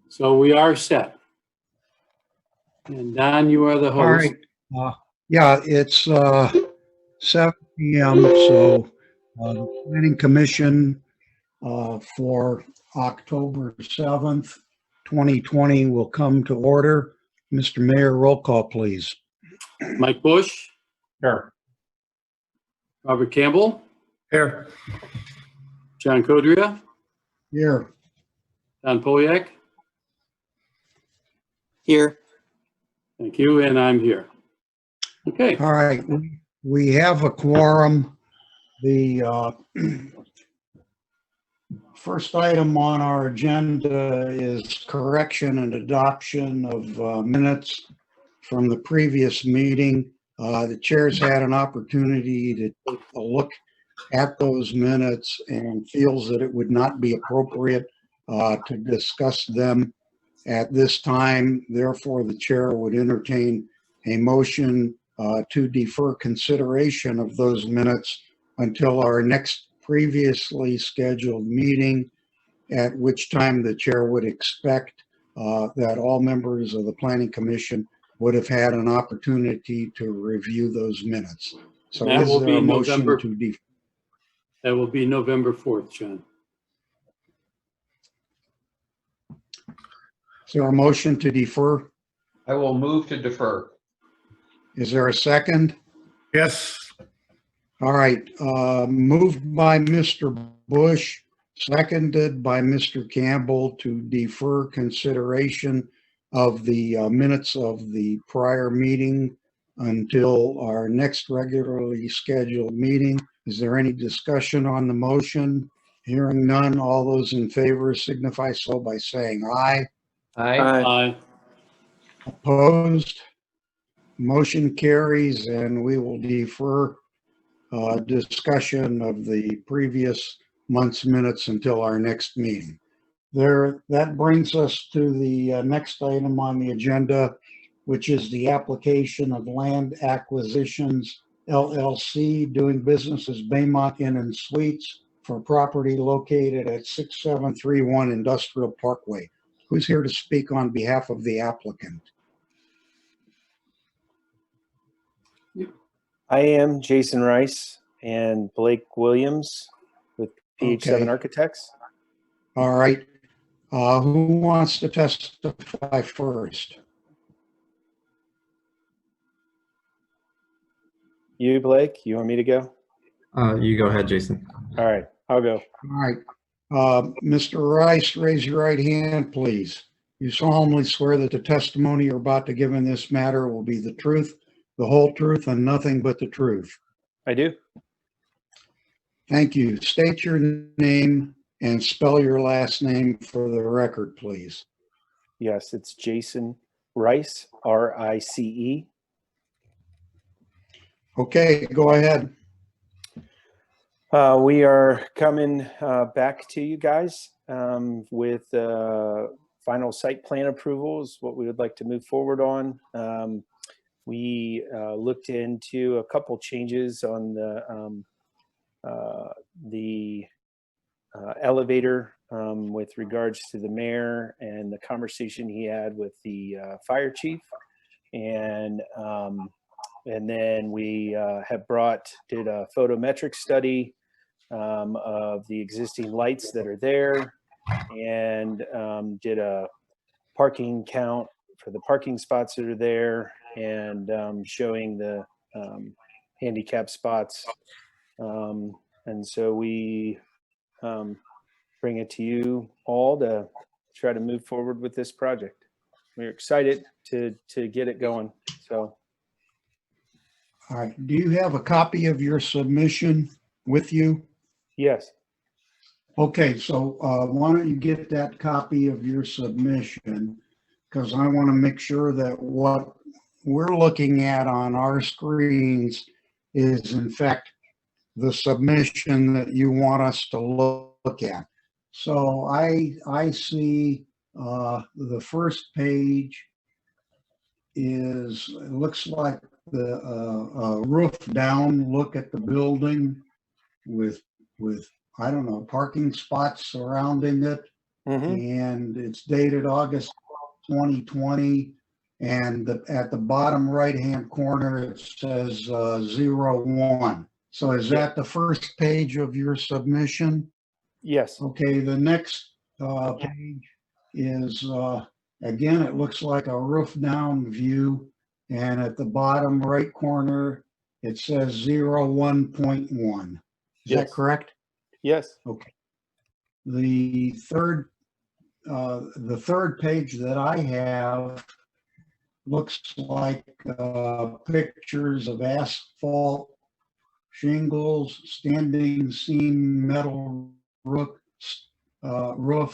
So we are set. And Don, you are the All host. right. Yeah, it's 7 p.m. So the Planning Commission for October 7th, 2020 will come to order. Mr. Mayor, roll call, please. Mike Bush, Here. Robert Campbell, Here. John Codria, Here. Don Poliak. Here. Thank you, and I'm here. Okay, All right. We have a quorum. The first item on our agenda is correction and adoption of minutes from the previous meeting. The chair's had an opportunity to take a look at those minutes and feels that it would not be appropriate to discuss them at this time. Therefore, the chair would entertain a motion to defer consideration of those minutes until our next previously scheduled meeting, at which time the chair would expect that all members of the Planning Commission would have had an opportunity to review those minutes. So That is will there be a motion November. to defer? that will be November 4th, John. Is there a motion to defer? I will move to defer. Is there a second? Yes. All right, moved by Mr. Bush, seconded by Mr. Campbell to defer consideration of the minutes of the prior meeting until our next regularly scheduled meeting. Is there any discussion on the motion? Hearing none, all those in favor signify so by saying aye. Aye. Aye. Opposed? Motion carries, and we will defer discussion of the previous month's minutes until our next meeting. That brings us to the next item on the agenda, which is the application of Land Acquisitions LLC, doing business as Baymont Inn and Suites for property located at 6731 Industrial Parkway. Who's here to speak on behalf of the applicant? I am Jason Rice and Blake Williams with PH7 Okay. Architects. All right. Who wants to testify first? You, Blake, you want me to go? You go ahead, Jason. All right, I'll go. All right. Mr. Rice, raise your right hand, please. You solemnly swear that the testimony you're about to give in this matter will be the truth, the whole truth, and nothing but the truth. I do. Thank you. State your name and spell your last name for the record, please. Yes, it's Jason Rice, R-I-C-E. Okay, go ahead. We are coming back to you guys with final site plan approvals, what we would like to move forward on. We looked into a couple changes on the elevator with regards to the mayor and the conversation he had with the fire chief. And then we did a photometric study of the existing lights that are there, and did a parking count for the parking spots that are there, and showing the handicap spots. And so we bring it to you all to try to move forward with this project. We're excited to get it going. So. All right. Do you have a copy of your submission with you? Yes. Okay, so why don't you get that copy of your submission? Because I want to make sure that what we're looking at on our screens is in fact the submission that you want us to look at. So I see the first page is, it looks like the roof down look at the building with I don't know, parking spots surrounding it and it's dated August 2020. And at the bottom right-hand corner, it says 01. So is that the first page of your submission? Yes. Okay, the next page is, again, it looks like a roof down view. And at the bottom right corner, it says 01.1. Is Yes. that correct? Yes. Okay. The third page that I have looks like pictures of asphalt, shingles, standing seam, metal roof,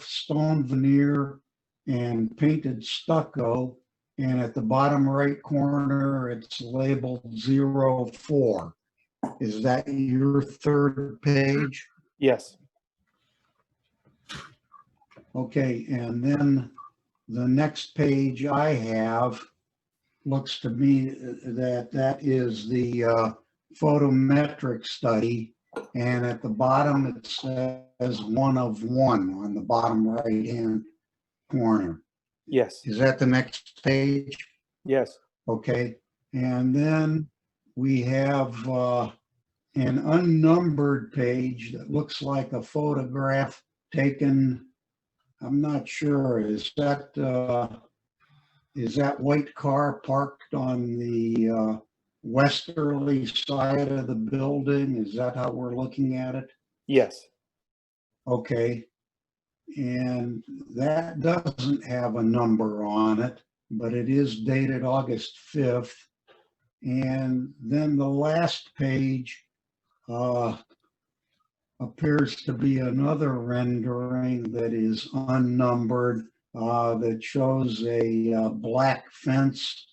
stone veneer, and painted stucco. And at the bottom right corner, it's labeled 04. Is that your third page? Yes. Okay, and then the next page I have looks to me that is the photometric study. And at the bottom, it says 1 of 1 on the bottom right-hand corner. Yes. Is that the next page? Yes. Okay, and then we have an unnumbered page that looks like a photograph taken. I'm not sure. Is that white car parked on the westerly side of the building? Is that how we're looking at it? Yes. Okay. And that doesn't have a number on it, but it is dated August 5th. And then the last page appears to be another rendering that is unnumbered, that shows a black fence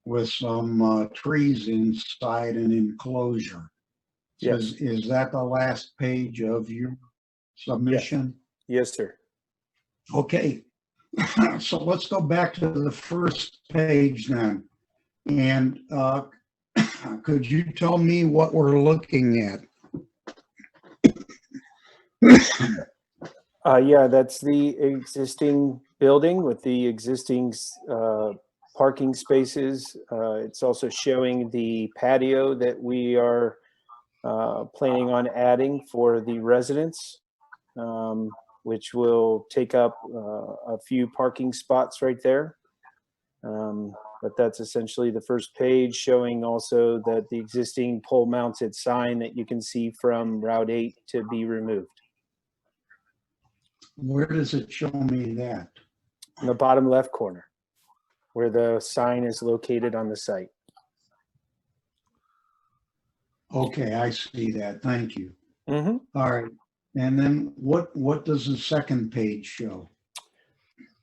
with some trees inside an enclosure. So Yes. is that the last page of your submission? Yes, sir. Okay, so let's go back to the first page then. And could you tell me what we're looking at? Yeah, that's the existing building with the existing parking spaces. It's also showing the patio that we are planning on adding for the residents, which will take up a few parking spots right there. But that's essentially the first page, showing also that the existing pole mounted sign that you can see from Route 8 to be removed. Where does it show me that? In the bottom left corner, where the sign is located on the site. Okay, I see that. Thank you. Mm-hmm. All right. And then what does the second page show?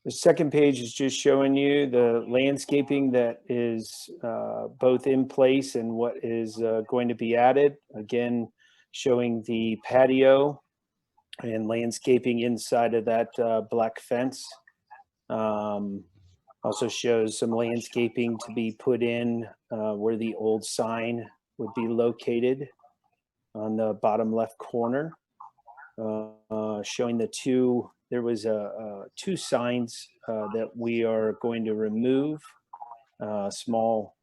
The second page is just showing you the landscaping that is both in place and what is going to be added. Again, showing the patio and landscaping inside of that black fence. Also shows some landscaping to be put in where the old sign would be located on the bottom left corner. Showing the two, there was two signs that we are going to remove, small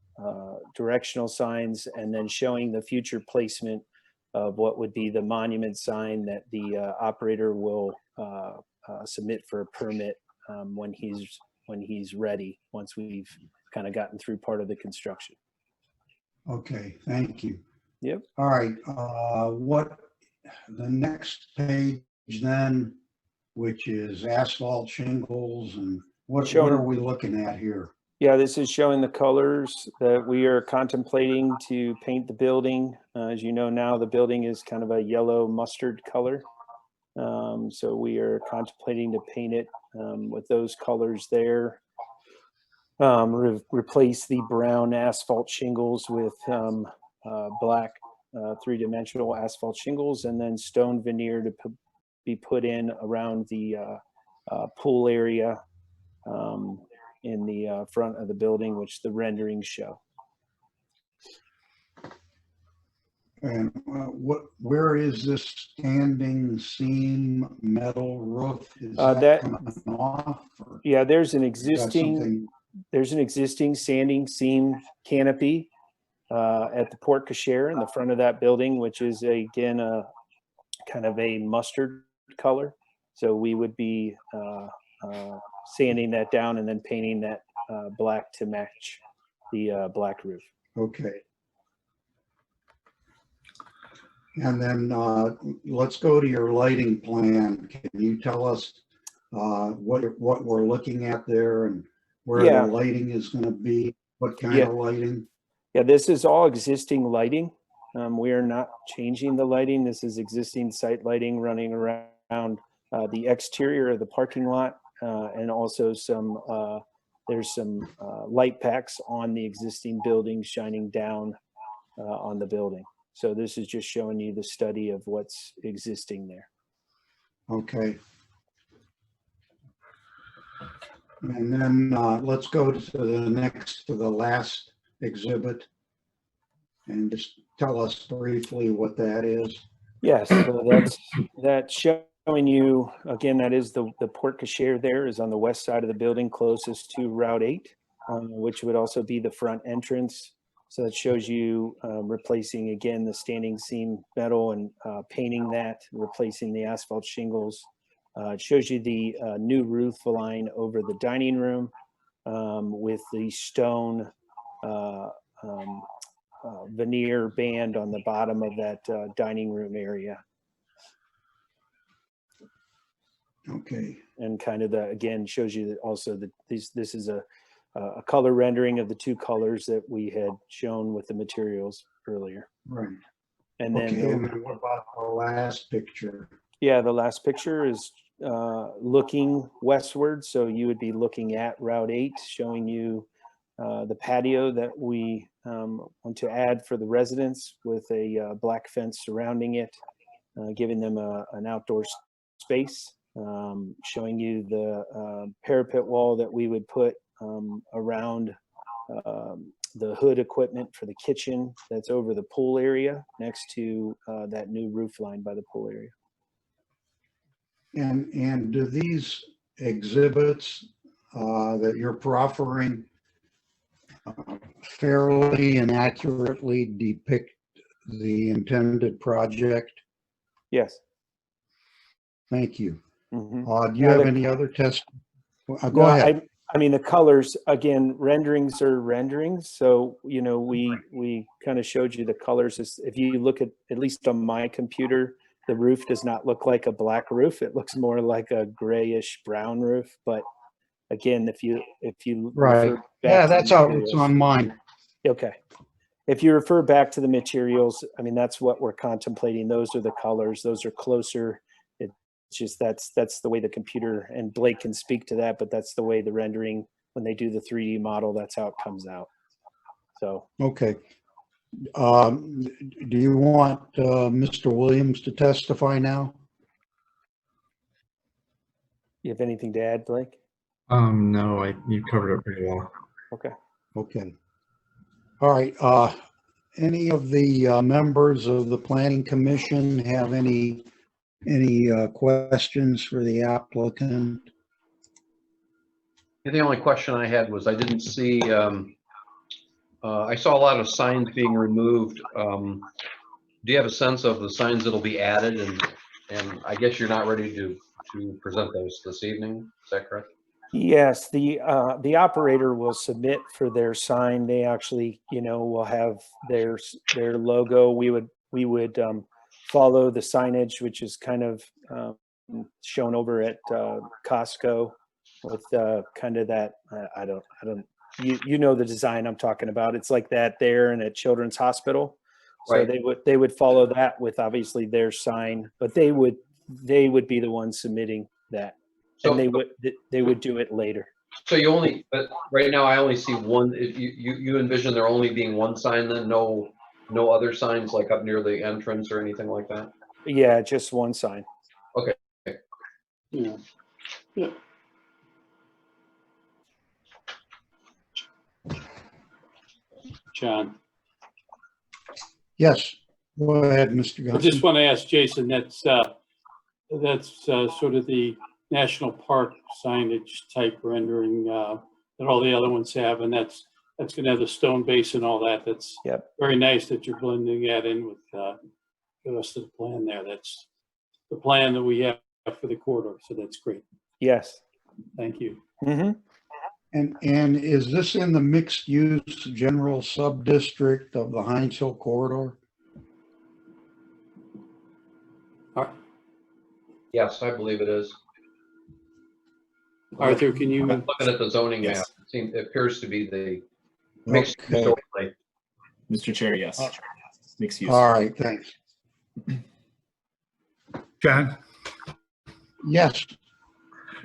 directional signs, and then showing the future placement of what would be the monument sign that the operator will submit for a permit when he's ready, once we've kind of gotten through part of the construction. Okay, thank you. Yep. All right, what the next page then, which is asphalt shingles, and what are we looking at here? Yeah, this is showing the colors that we are contemplating to paint the building. As you know now, the building is kind of a yellow mustard color. So we are contemplating to paint it with those colors there. Replace the brown asphalt shingles with black three-dimensional asphalt shingles, and then stone veneer to be put in around the pool area in the front of the building, which the renderings show. And where is this standing seam metal roof? Is that That- coming off? Or Yeah, there's an is that existing something- standing seam canopy at the porte cochere in the front of that building, which is again a kind of a mustard color. So we would be sanding that down and then painting that black to match the black roof. Okay. And then let's go to your lighting plan. Can you tell us what we're looking at there and where Yeah. the lighting is going to be? What kind Yeah. of lighting? Yeah, this is all existing lighting. We are not changing the lighting. This is existing site lighting running around the exterior of the parking lot, and also there's some light packs on the existing building shining down on the building. So this is just showing you the study of what's existing there. Okay. And then let's go to the last exhibit and just tell us briefly what that is. Yes, so that's showing you, again, that is the porte cochere there is on the west side of the building closest to Route 8, which would also be the front entrance. So that shows you replacing, again, the standing seam metal and painting that, replacing the asphalt shingles. It shows you the new roof line over the dining room with the stone veneer band on the bottom of that dining room area. Okay. And kind of again, shows you that also that this is a color rendering of the two colors that we had shown with the materials earlier. Right. And then, Okay, and then what about the last picture? yeah, the last picture is looking westward. So you would be looking at Route 8, showing you the patio that we want to add for the residents with a black fence surrounding it, giving them an outdoor space, showing you the parapet wall that we would put around the hood equipment for the kitchen that's over the pool area next to that new roof line by the pool area. And do these exhibits that you're proffering fairly and accurately depict the intended project? Yes. Thank you. Mhm. Do you have any other test? Go No, ahead. I mean, the colors, again, renderings are renderings. So, you know, we kind of showed you the colors. If you look at least on my computer, the roof does not look like a black roof. It looks more like a grayish brown roof. But again, if you Right. refer back Yeah, to the that's how it's materials- on mine. Okay. If you refer back to the materials, I mean, that's what we're contemplating. Those are the colors. Those are closer. It's just that's the way the computer, and Blake can speak to that, but that's the way the rendering, when they do the 3D model, that's how it comes out. So, Okay. Do you want Mr. Williams to testify now? you have anything to add, Blake? No, you covered it pretty well. Okay. Okay. All right. Any of the members of the Planning Commission have any questions for the applicant? The only question I had was I didn't see, I saw a lot of signs being removed. Do you have a sense of the signs that'll be added? And I guess you're not ready to present those this evening, is that correct? Yes, the operator will submit for their sign. They actually, you know, will have their logo. We would follow the signage, which is kind of shown over at Costco with kind of that. I don't. You know the design I'm talking about. It's like that there and at Children's Hospital. So Right. they would follow that with obviously their sign, but they would be the ones submitting that. So And they would do it later. So but right now I only see one. You envision there only being one sign, then no other signs like up near the entrance or anything like that? Yeah, just one sign. Yeah. Yeah. John, Yes. Go ahead, Mr. I just Gunson. want to ask Jason, that's sort of the national park signage type rendering that all the other ones have, and that's going to have the stone base and all that. That's Yep. very nice that you're blending that in with the rest of the plan there. That's the plan that we have for the corridor, so that's great. Yes. Thank you. Mm-hmm. And is this in the mixed-use general sub-district of the Heinz Hill corridor? Yes, I believe it is. Arthur, can you? Looking at the zoning map, Yes. it appears to be the mixed Okay. use overlay. Mr. Chair, yes. Mixed use. All right, thanks. John, Yes,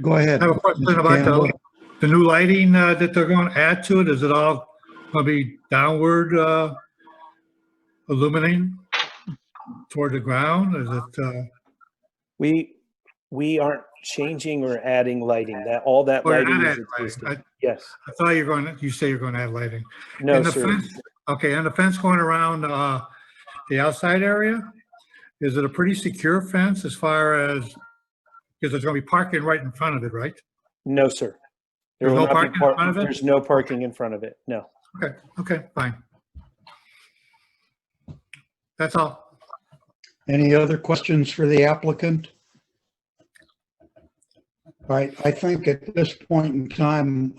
go ahead. I have a question Mr. about Campbell. the new lighting that they're going to add to it. Is it all going to be downward illuminating toward the ground? Is it, We aren't changing or adding lighting. That all that or lighting not is adding lighting? existing. Yes. I thought you say you're going to add lighting. No, And the sir. fence, okay, and the fence going around the outside area, is it a pretty secure fence as far as, because there's going to be parking right in front of it, right? No, sir. There's will no not be parking in front of it? There's no parking in front of it. No. Okay, fine. That's all. Any other questions for the applicant? All right, I think at this point in time,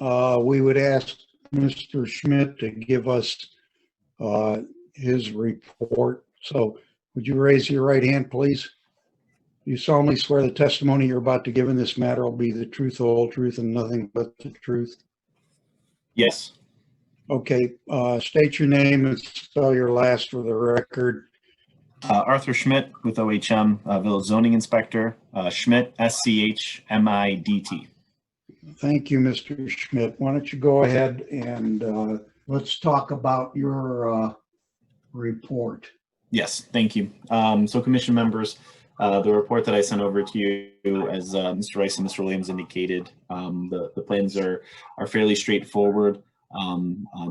we would ask Mr. Schmidt to give us his report. So would you raise your right hand, please? You solemnly swear the testimony you're about to give in this matter will be the truth, the whole truth, and nothing but the truth? Yes. Okay, state your name and spell your last for the record. Arthur Schmidt with OHM, Village Zoning Inspector. Schmidt, SCHMIDT. Thank you, Mr. Schmidt. Why don't you go ahead and let's talk about your report. Yes, thank you. So commission members, the report that I sent over to you, as Mr. Rice and Mr. Williams indicated, the plans are fairly straightforward.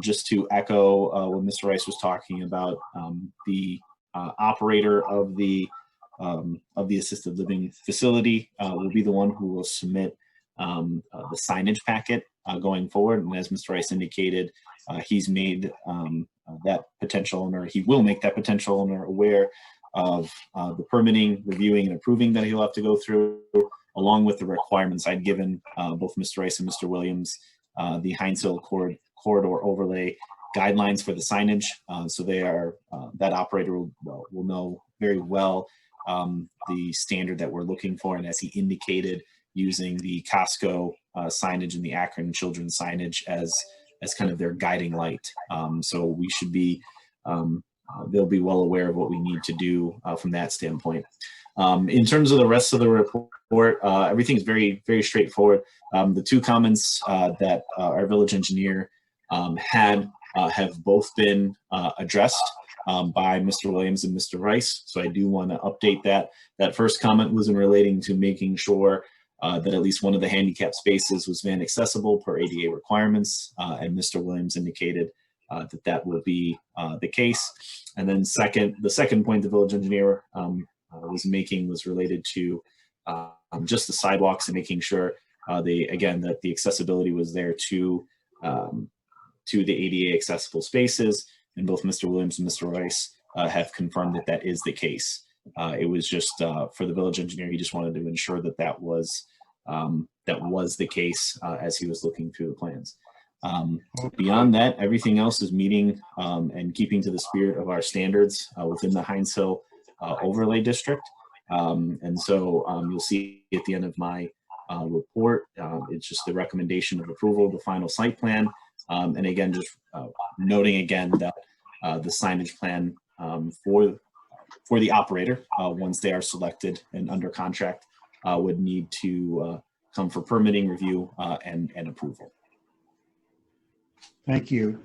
Just to echo what Mr. Rice was talking about, the operator of the assisted living facility will be the one who will submit the signage packet going forward. And as Mr. Rice indicated, he's made that potential owner, he will make that potential owner aware of the permitting, reviewing, and approving that he'll have to go through, along with the requirements I'd given both Mr. Rice and Mr. Williams, the Heinz Hill corridor overlay guidelines for the signage. So they are, that operator will know very well the standard that we're looking for. And as he indicated, using the Costco signage and the Akron children's signage as kind of their guiding light. So we should be, they'll be well aware of what we need to do from that standpoint. In terms of the rest of the report, everything's very, very straightforward. The two comments that our village engineer had have both been addressed by Mr. Williams and Mr. Rice. So I do want to update that. That first comment was in relating to making sure that at least one of the handicap spaces was van accessible per ADA requirements. And Mr. Williams indicated that that will be the case. And then the second point the village engineer was making was related to just the sidewalks and making sure that the accessibility was there to the ADA accessible spaces. And both Mr. Williams and Mr. Rice have confirmed that that is the case. It was just for the village engineer, he just wanted to ensure that that was the case as he was looking through the plans. Beyond that, everything else is meeting and keeping to the spirit of our standards within the Heinz Hill overlay district. And so you'll see at the end of my report, it's just the recommendation of approval of the final site plan. And again, just noting again that the signage plan for the operator, once they are selected and under contract, would need to come for permitting review and approval. Thank you.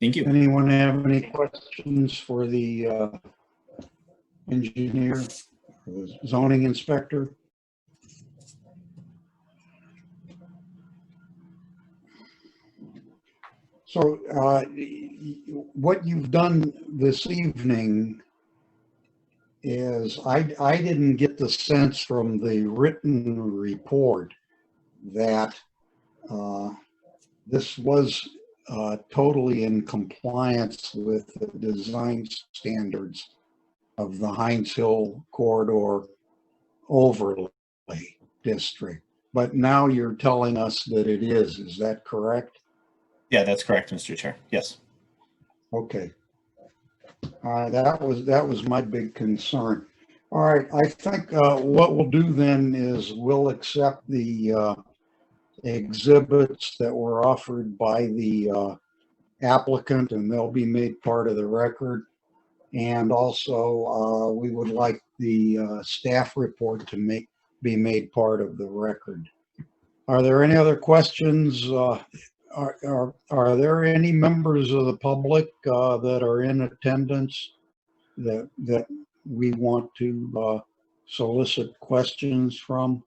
Thank you. Anyone have any questions for the engineer, or the zoning inspector? So what you've done this evening is I didn't get the sense from the written report that this was totally in compliance with the design standards of the Heinz Hill Corridor Overlay District. But now you're telling us that it is. Is that correct? Yeah, that's correct, Mr. Chair. Yes. Okay. That was my big concern. All right, I think what we'll do then is we'll accept the exhibits that were offered by the applicant, and they'll be made part of the record. And also, we would like the staff report to be made part of the record. Are there any other questions? Are there any members of the public that are in attendance that we want to solicit questions from?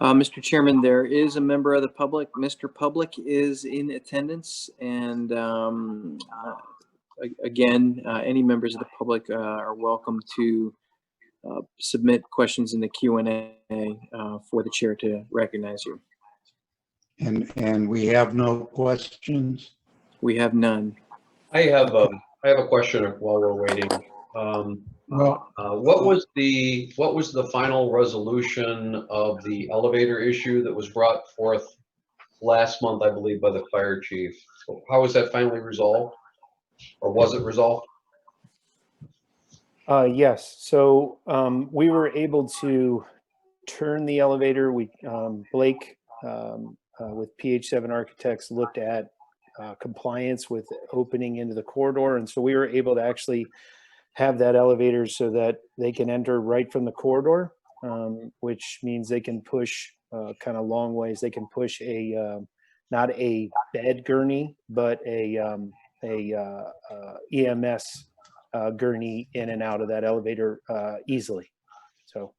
Mr. Chairman, there is a member of the public. Mr. Public is in attendance, and again, any members of the public are welcome to submit questions in the Q&A for the chair to recognize you. And we have no questions? We have none. I have a question while we're waiting. Well, What was the final resolution of the elevator issue that was brought forth last month, I believe, by the fire chief? How was that finally resolved? Or was it resolved? Yes, so we were able to turn the elevator. Blake with PH7 Architects looked at compliance with opening into the corridor. And so we were able to actually have that elevator so that they can enter right from the corridor, which means they can push kind of long ways. They can push not a bed gurney, but a EMS gurney in and out of that elevator easily. So.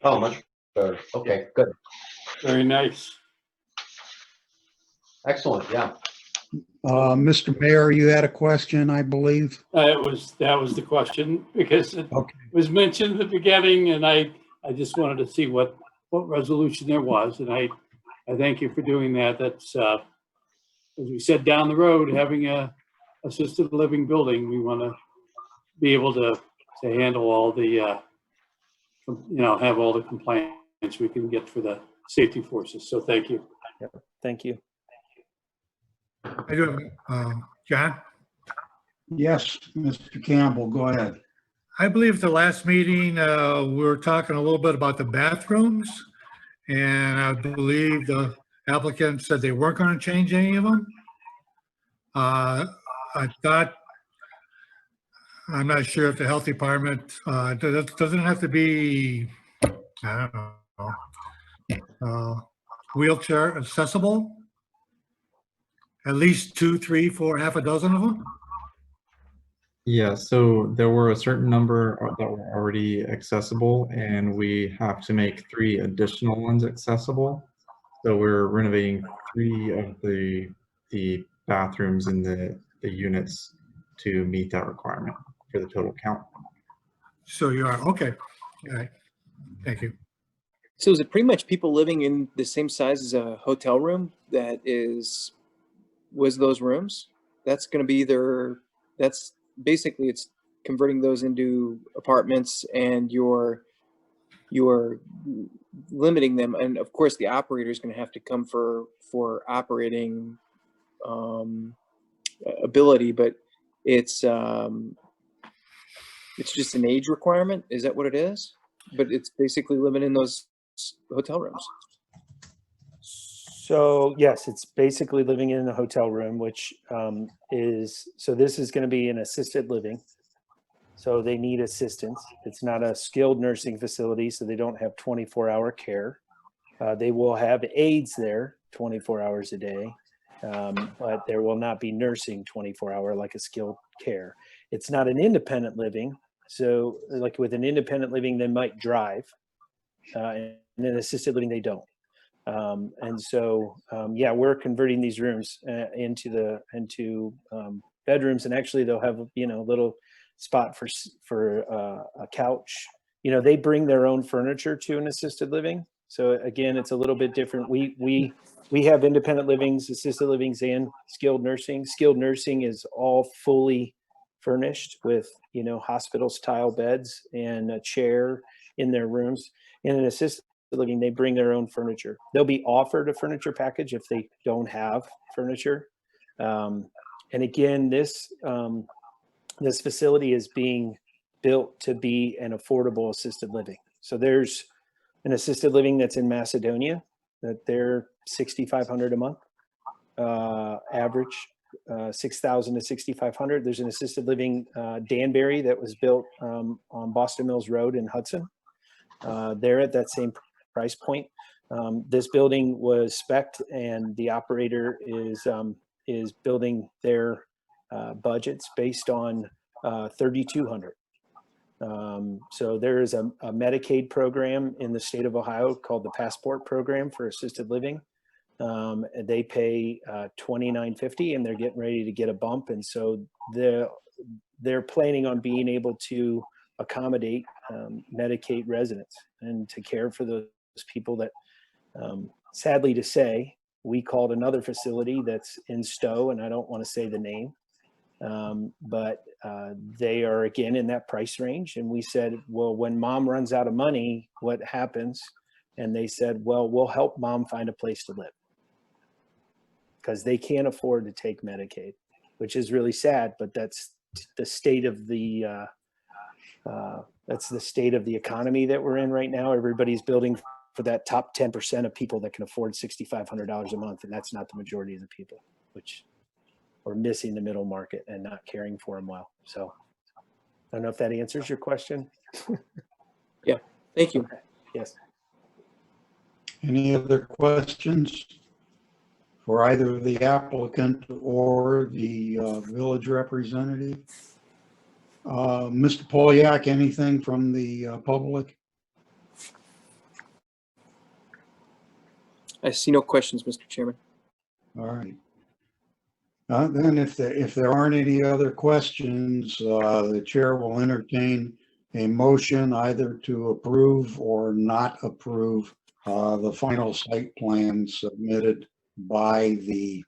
Oh, much better. Okay, good. Very nice. Excellent, yeah. Mr. Mayor, you had a question, I believe? That was the question, because it Okay. was mentioned at the beginning, and I just wanted to see what resolution there was, and I thank you for doing that. That's, as we said, down the road, having a assisted living building, we want to be able to handle all the, have all the compliance we can get for the safety forces. So thank you. Yep. Thank you. I do have, John? Yes, Mr. Campbell, go ahead. I believe at the last meeting, we were talking a little bit about the bathrooms, and I believe the applicant said they weren't going to change any of them. I thought, I'm not sure if the health department, doesn't have to be, I don't know, wheelchair accessible? At least 2, 3, 4, half a dozen of them? Yeah, so there were a certain number that were already accessible, and we have to make 3 additional ones accessible. So we're renovating 3 of the bathrooms in the units to meet that requirement for the total count. So you are, okay. All right. Thank you. So is it pretty much people living in the same size as a hotel room that was those rooms? That's going to be that's basically, it's converting those into apartments, and you're limiting them. And of course the operator is going to have to come for operating ability, but it's just an age requirement. Is that what it is? But it's basically limiting those hotel rooms. So yes, it's basically living in a hotel room, which so this is going to be an assisted living. So they need assistance. It's not a skilled nursing facility, so they don't have 24-hour care. They will have aides there 24 hours a day, but there will not be nursing 24-hour like a skilled care. It's not an independent living. So like with an independent living, they might drive, and an assisted living, they don't. And so, yeah, we're converting these rooms into bedrooms, and actually they'll have, little spot for a couch. You know, they bring their own furniture to an assisted living. So again, it's a little bit different. We have independent livings, assisted livings, and skilled nursing. Skilled nursing is all fully furnished with, you know, hospital style beds and a chair in their rooms. In an assisted living, they bring their own furniture. They'll be offered a furniture package if they don't have furniture. And again, this facility is being built to be an affordable assisted living. So there's an assisted living that's in Macedonia that they're $6,500 a month, average, 6,000 to 6,500. There's an assisted living, Danbury, that was built on Boston Mills Road in Hudson. They're at that same price point. This building was spec'd, and the operator is building their budgets based on 3,200. So there is a Medicaid program in the state of Ohio called the Passport Program for assisted living. They pay $29.50, and they're getting ready to get a bump. And so they're planning on being able to accommodate Medicaid residents and to care for those people that, sadly to say, we called another facility that's in Stowe, and I don't want to say the name, but they are again in that price range. And we said, well, when mom runs out of money, what happens? And they said, well, we'll help mom find a place to live, because they can't afford to take Medicaid, which is really sad, but that's the state of the economy that we're in right now. Everybody's building for that top 10% of people that can afford $6,500 a month, and that's not the majority of the people, which we're missing the middle market and not caring for them well. So I don't know if that answers your question. Thank you. Okay. Yes. Any other questions for either the applicant or the village representative? Mr. Polyak, anything from the public? I see no questions, Mr. Chairman. All right. Then if there aren't any other questions, the chair will entertain a motion either to approve or not approve the final site plan submitted by the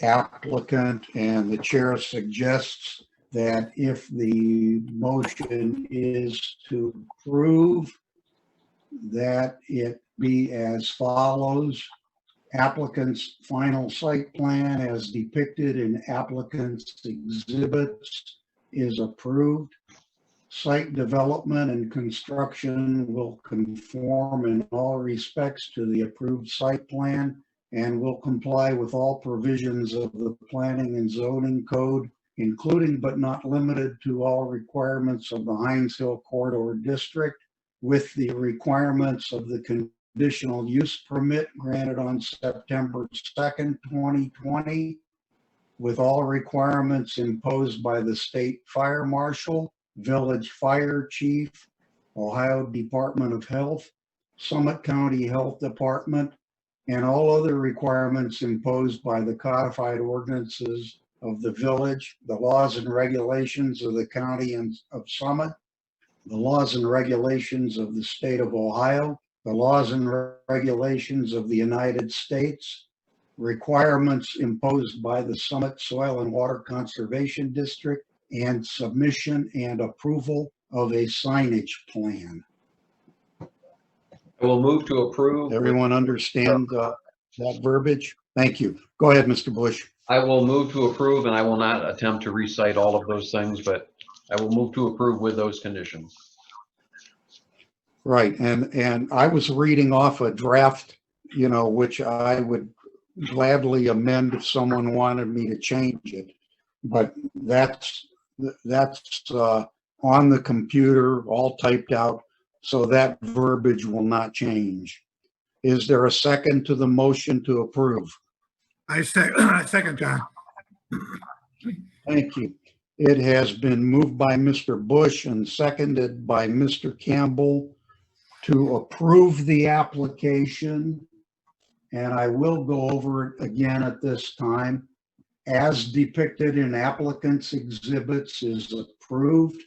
applicant. And the chair suggests that if the motion is to approve, that it be as follows: applicant's final site plan as depicted in applicant's exhibits is approved. Site development and construction will conform in all respects to the approved site plan and will comply with all provisions of the planning and zoning code, including but not limited to all requirements of the Hines Hill Corridor District, with the requirements of the conditional use permit granted on September 2nd, 2020, with all requirements imposed by the state fire marshal, village fire chief, Ohio Department of Health, Summit County Health Department, and all other requirements imposed by the codified ordinances of the village, the laws and regulations of the county and of Summit, the laws and regulations of the state of Ohio, the laws and regulations of the United States, requirements imposed by the Summit Soil and Water Conservation District, and submission and approval of a signage plan. I will move to approve. Everyone understand that verbiage? Thank you. Go ahead, Mr. Bush. I will move to approve, and I will not attempt to recite all of those things, but I will move to approve with those conditions. Right, and I was reading off a draft, which I would gladly amend if someone wanted me to change it. But that's on the computer, all typed out, so that verbiage will not change. Is there a second to the motion to approve? I second, John. Thank you. It has been moved by Mr. Bush and seconded by Mr. Campbell to approve the application. And I will go over it again at this time. As depicted in applicant's exhibits is approved.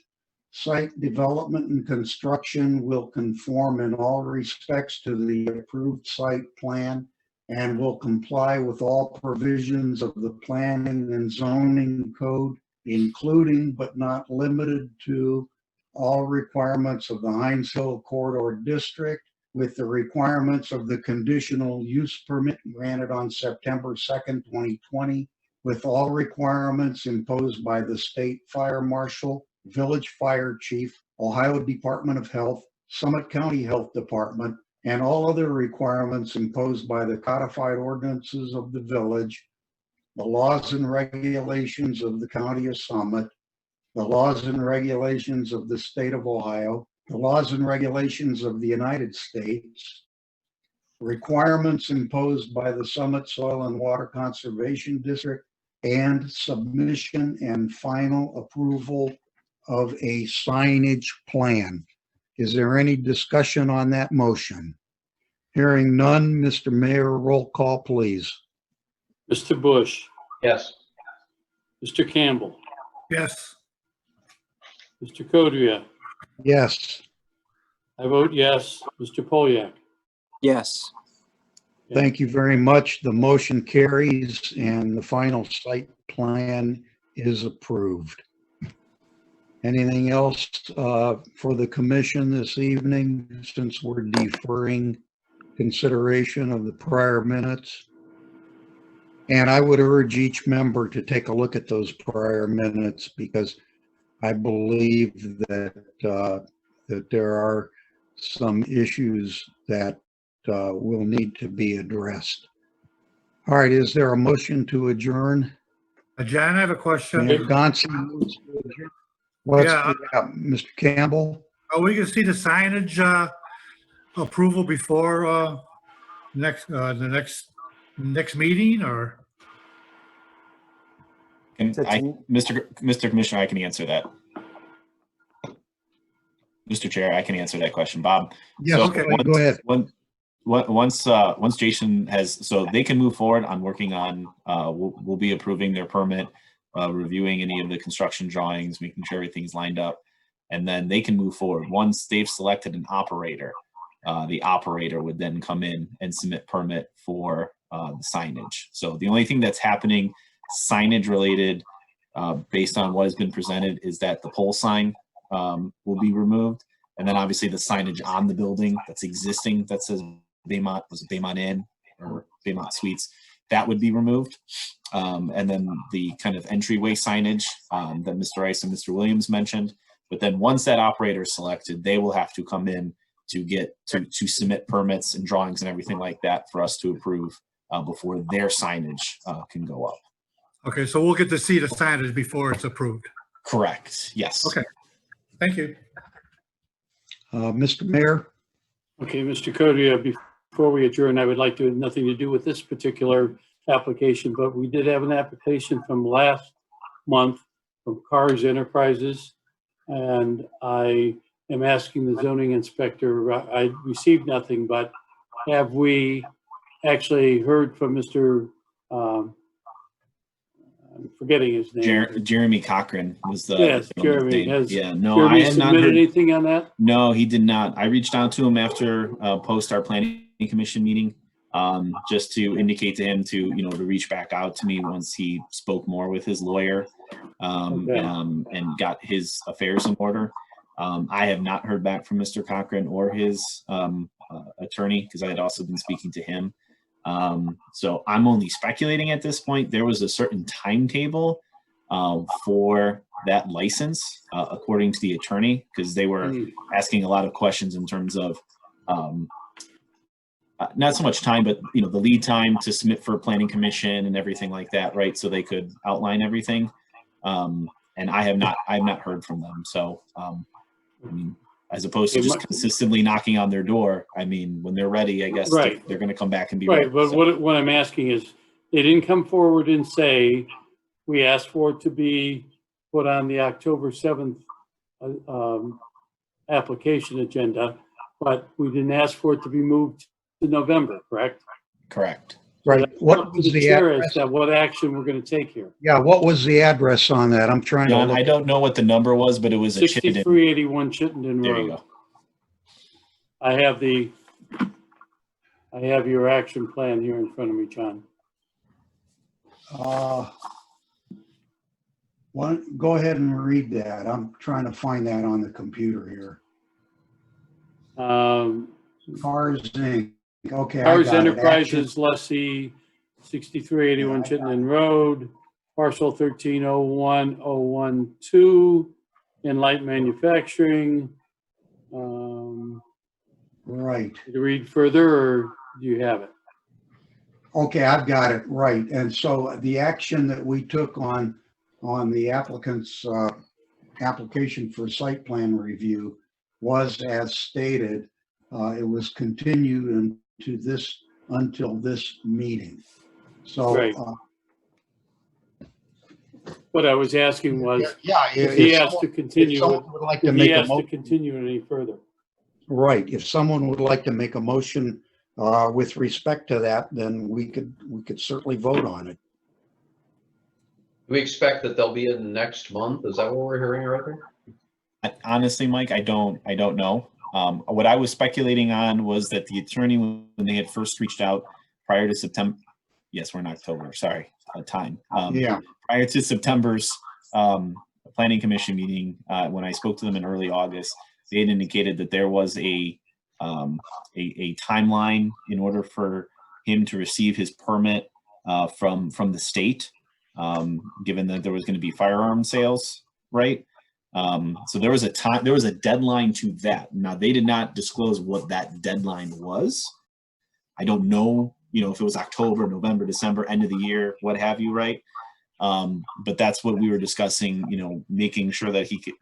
Site development and construction will conform in all respects to the approved site plan and will comply with all provisions of the planning and zoning code, including but not limited to all requirements of the Heinz Hill Corridor District, with the requirements of the conditional use permit granted on September 2nd, 2020, with all requirements imposed by the state fire marshal, village fire chief, Ohio Department of Health, Summit County Health Department, and all other requirements imposed by the codified ordinances of the village, the laws and regulations of the county of Summit, the laws and regulations of the state of Ohio, the laws and regulations of the United States, requirements imposed by the Summit Soil and Water Conservation District, and submission and final approval of a signage plan. Is there any discussion on that motion? Hearing none, Mr. Mayor, roll call, please. Mr. Bush, Yes. Mr. Campbell, Yes. Mr. Codria. Yes, I vote yes. Mr. Polyak. Yes. thank you very much. The motion carries and the final site plan is approved. Anything else for the commission this evening, since we're deferring consideration of the prior minutes? And I would urge each member to take a look at those prior minutes, because I believe that that there are some issues that will need to be addressed. All right, is there a motion to adjourn? John, I have a question. Mayor Gonski moves to adjourn. What's, Yeah. Mr. Campbell? Are we gonna see the signage approval before the next meeting, or? And That's- Mr. Commissioner, I can answer that. Mr. Chair, I can answer that question, Bob. Yes, So okay, go ahead. Once Jason has, so they can move forward on working on, we'll be approving their permit, reviewing any of the construction drawings, making sure everything's lined up, and then they can move forward. Once they've selected an operator, the operator would then come in and submit permit for the signage. So the only thing that's happening signage related, based on what has been presented, is that the pole sign will be removed. And then obviously the signage on the building that's existing that says Baymont, was it Baymont Inn or Baymont Suites, that would be removed. And then the kind of entryway signage that Mr. Rice and Mr. Williams mentioned. But then once that operator is selected, they will have to come in to get to submit permits and drawings and everything like that for us to approve before their signage can go up. Okay, so we'll get to see the signage before it's approved. Correct. Yes. Okay. Thank you. Mr. Mayor? Okay, Mr. Codria, before we adjourn, I would like to have nothing to do with this particular application, but we did have an application from last month from Cars Enterprises. And I am asking the zoning inspector, I received nothing, but have we actually heard from Mr. I'm forgetting his name. Jeremy Cochran was the. Yes, the Jeremy. name. Has Yeah, no, Jeremy I have not submitted heard. anything on that? No, he did not. I reached out to him after post our planning commission meeting, just to indicate to him to reach back out to me once he spoke more with his lawyer, Okay. and got his affairs in order. I have not heard back from Mr. Cochran or his attorney, because I had also been speaking to him. So I'm only speculating at this point. There was a certain timetable for that license, according to the attorney, because they were asking a lot of questions in terms of not so much time, but the lead time to submit for a planning commission and everything like that, right? So they could outline everything. And I have not heard from them. So I mean, as opposed to just consistently knocking on their door, I mean, when they're ready, I guess Right. they're going to come back and be Right, ready. but So- what I'm asking is, they didn't come forward and say, we asked for it to be put on the October 7th application agenda, but we didn't ask for it to be moved to November, correct? Correct. Right. Up What to was the the chair as address? to what action we're going to take here. Yeah, what was the address on that? I'm trying to John, I look. don't know what the number was, but it was a Chittenden. 6381 Chittenden There you Road. go. I have your action plan here in front of me, John. Go ahead and read that. I'm trying to find that on the computer here. Cars Inc. Okay, I Cars got it. Enterprises lessee, 6381 Chittenden Road, parcel 1301012, Enlight Manufacturing. Right. To read further, or do you have it? Okay, I've got it. Right. And so the action that we took on the applicant's application for site plan review was as stated. It was continued until this meeting. So Right. What I was asking was, yeah, if he has to if continue, someone would like to if he make a has to motion, continue any further. right, if someone would like to make a motion with respect to that, then we could certainly vote on it. Do we expect that they'll be in next month? Is that what we're hearing right there? Honestly, Mike, I don't know. What I was speculating on was that the attorney, when they had first reached out prior to September, yes, we're in October, sorry, time. Yeah, Prior to September's planning commission meeting, when I spoke to them in early August, they had indicated that there was a timeline in order for him to receive his permit from the state, given that there was going to be firearm sales, right? So there was a deadline to that. Now, they did not disclose what that deadline was. I don't know, if it was October, November, December, end of the year, what have you, right? But that's what we were discussing, making sure that he could,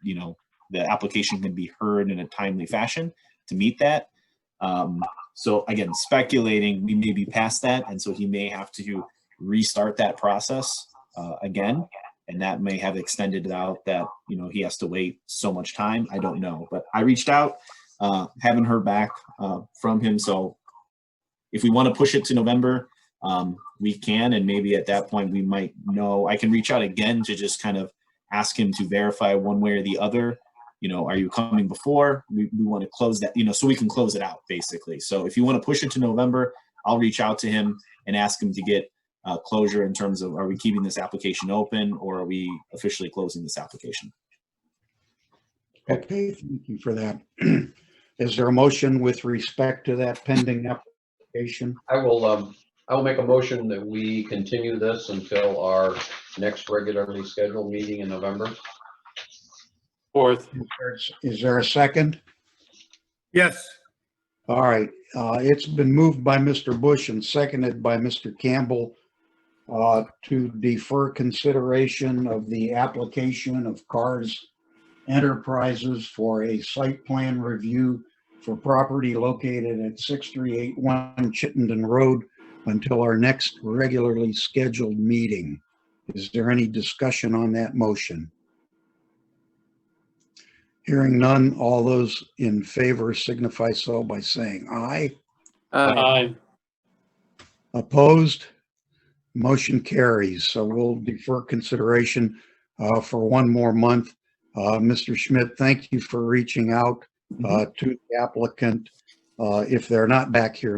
the application can be heard in a timely fashion to meet that. So again, speculating, we may be past that. And so he may have to restart that process again. And that may have extended it out that, he has to wait so much time. I don't know. But I reached out, haven't heard back from him. So if we want to push it to November, we can. And maybe at that point we might know. I can reach out again to just kind of ask him to verify one way or the other. Are you coming before? We want to close that, so we can close it out basically. So if you want to push it to November, I'll reach out to him and ask him to get closure in terms of, are we keeping this application open or are we officially closing this application? okay, thank you for that. Is there a motion with respect to that pending application? I will make a motion that we continue this until our next regularly scheduled meeting in November. Fourth, Is there a second? Yes, All right, it's been moved by Mr. Bush and seconded by Mr. Campbell to defer consideration of the application of Cars Enterprises for a site plan review for property located at 6381 Chittenden Road until our next regularly scheduled meeting. Is there any discussion on that motion? Hearing none, all those in favor signify so by saying aye. aye. Opposed? Motion carries. So we'll defer consideration for one more month. Mr. Schmidt, thank you for reaching out to the applicant. If they're not back here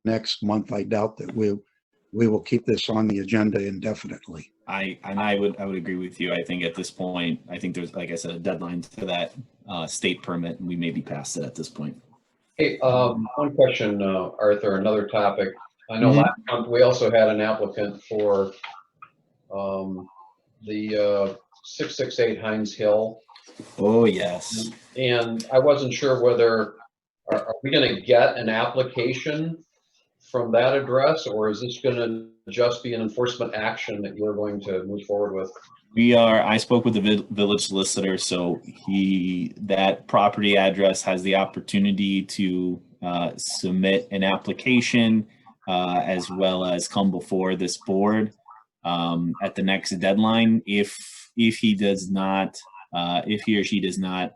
next month, I doubt that we will keep this on the agenda indefinitely. I would agree with you. I think at this point, I think there's, like I said, a deadline to that state permit, and we may be past it at this point. Hey, one question, Arthur, another topic. I know last month we also had an applicant for the 668 Heinz Hill. Oh, yes. And I wasn't sure whether, are we going to get an application from that address, or is this going to just be an enforcement action that you're going to move forward with? I spoke with the village solicitor, so that property address has the opportunity to submit an application as well as come before this board at the next deadline. If he does not, if he or she does not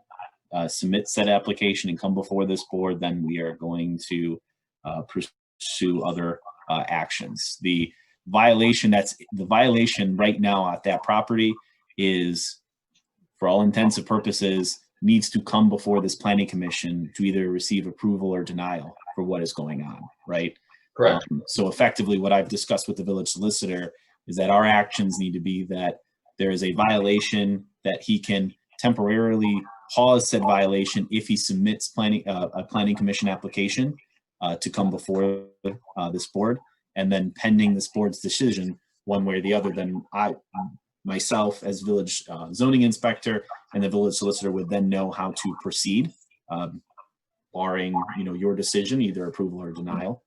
submit said application and come before this board, then we are going to pursue other actions. The violation right now at that property is, for all intents and purposes, needs to come before this planning commission to either receive approval or denial for what is going on, right? Correct. So effectively, what I've discussed with the village solicitor is that our actions need to be that there is a violation, that he can temporarily pause said violation if he submits a planning commission application to come before this board, and then pending this board's decision, one way or the other, then myself as village zoning inspector and the village solicitor would then know how to proceed, barring your decision, either approval or denial.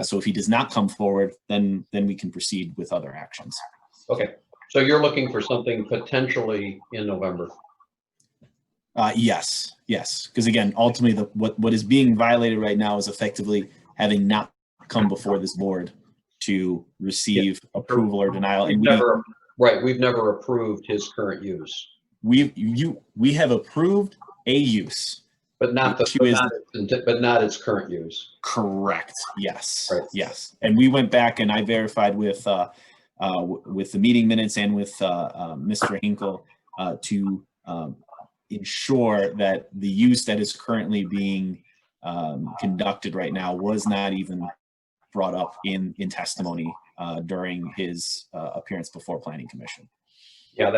So if he does not come forward, then we can proceed with other actions. Okay, so you're looking for something potentially in November. Yes, because again, ultimately, what is being violated right now is effectively having not come before this board to receive approval or denial. And We've never approved his current use. We have approved a use, But not its current use. correct. Yes, Right. yes. And we went back and I verified with the meeting minutes and with Mr. Hinkle to ensure that the use that is currently being conducted right now was not even brought up in testimony during his appearance before Planning Commission. Yeah,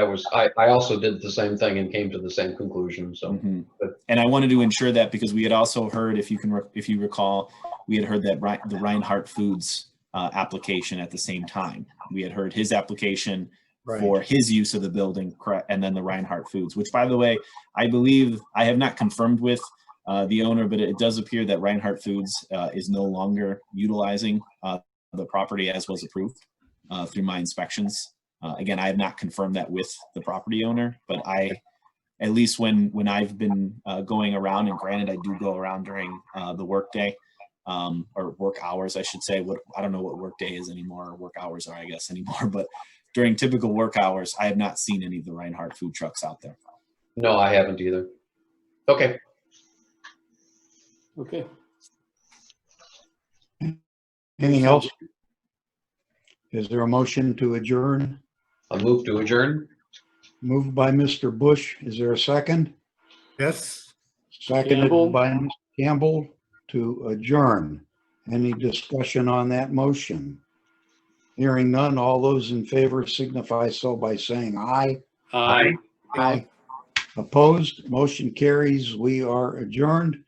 I also did the same thing and came to the same conclusion. So, And I wanted to ensure that because we had also heard, if you recall, we had heard that the Reinhardt Foods application at the same time. We had heard his application for his use of the building, and then the Reinhardt Foods, which, by the way, I believe I have not confirmed with the owner, but it does appear that Reinhardt Foods is no longer utilizing the property as was approved through my inspections. Again, I have not confirmed that with the property owner, but at least when I've been going around, and granted, I do go around during the workday or work hours, I should say. I don't know what work day is anymore, or work hours are, I guess, anymore, but during typical work hours, I have not seen any of the Reinhardt food trucks out there. no, I haven't either. Okay. Okay. Anything else? Is there a motion to adjourn? I'll move to adjourn. Moved by Mr. Bush. Is there a second? Yes. Seconded Campbell. by Mr. Campbell to adjourn. Any discussion on that motion? Hearing none, all those in favor signify so by saying aye. Aye. Aye. Opposed, motion carries. We are adjourned.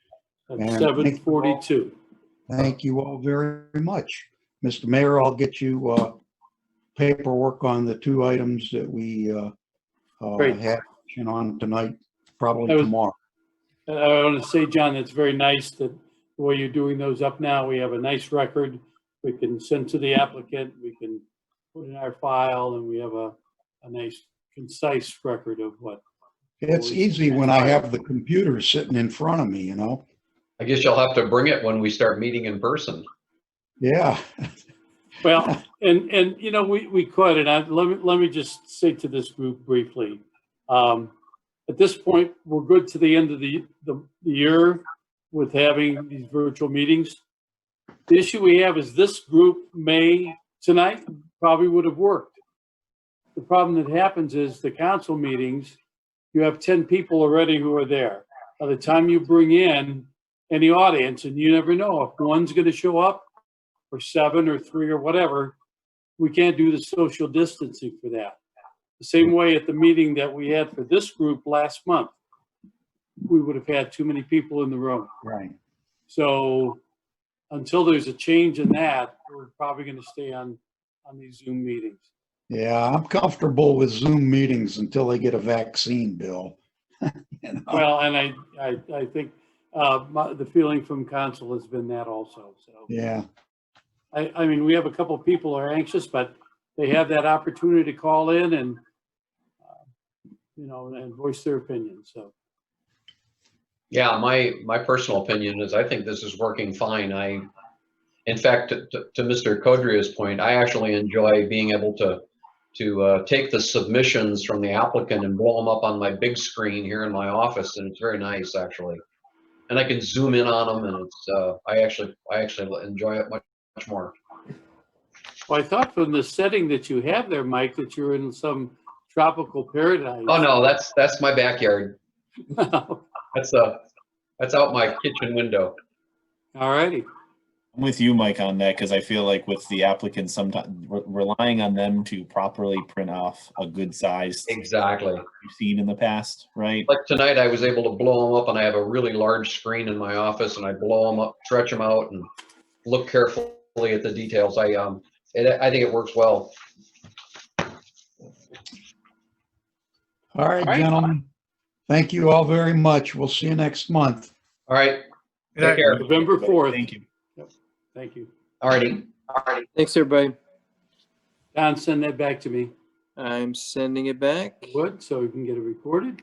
At And 7:42. Thank you all very much. Mr. Mayor, I'll get you paperwork on the two items that we Great. had action on tonight, probably That was- tomorrow. I want to say, John, it's very nice that the way you're doing those up now, we have a nice record. We can send to the applicant, we can put in our file, and we have a nice concise record of what. It's easy when I have the computer sitting in front of me, you know? I guess you'll have to bring it when we start meeting in person. Yeah. Well, and we could, and let me just say to this group briefly. At this point, we're good to the end of the year with having these virtual meetings. The issue we have is this group tonight probably would have worked. The problem that happens is the council meetings, you have 10 people already who are there. By the time you bring in any audience, and you never know if one's going to show up or 7 or 3 or whatever, we can't do the social distancing for that. The same way at the meeting that we had for this group last month, we would have had too many people in the room. Right. So until there's a change in that, we're probably going to stay on these Zoom meetings. Yeah, I'm comfortable with Zoom meetings until they get a vaccine, Bill. You know? Well, and I think the feeling from council has been that also. So Yeah. I mean, we have a couple of people who are anxious, but they have that opportunity to call in and and voice their opinion. So Yeah, my personal opinion is I think this is working fine. In fact, to Mr. Codria's point, I actually enjoy being able to take the submissions from the applicant and blow them up on my big screen here in my office, and it's very nice actually. And I can zoom in on them, and it's I actually enjoy it much more. Well, I thought from the setting that you have there, Mike, that you're in some tropical paradise. Oh, no, that's my backyard. That's out my kitchen window. All righty. I'm with you, Mike, on that, because I feel like with the applicants, sometimes relying on them to properly print off a good size Exactly. we've seen in the past, right? Like tonight, I was able to blow them up, and I have a really large screen in my office, and I blow them up, stretch them out, and look carefully at the details. I think it works well. All right, All right. gentlemen. Thank you all very much. We'll see you next month. All right. Good night. Take care. November 4th. Thank you. Thank you. All righty. Thanks, everybody. Don, send that back to me. I'm sending it back. Would, so we can get it recorded.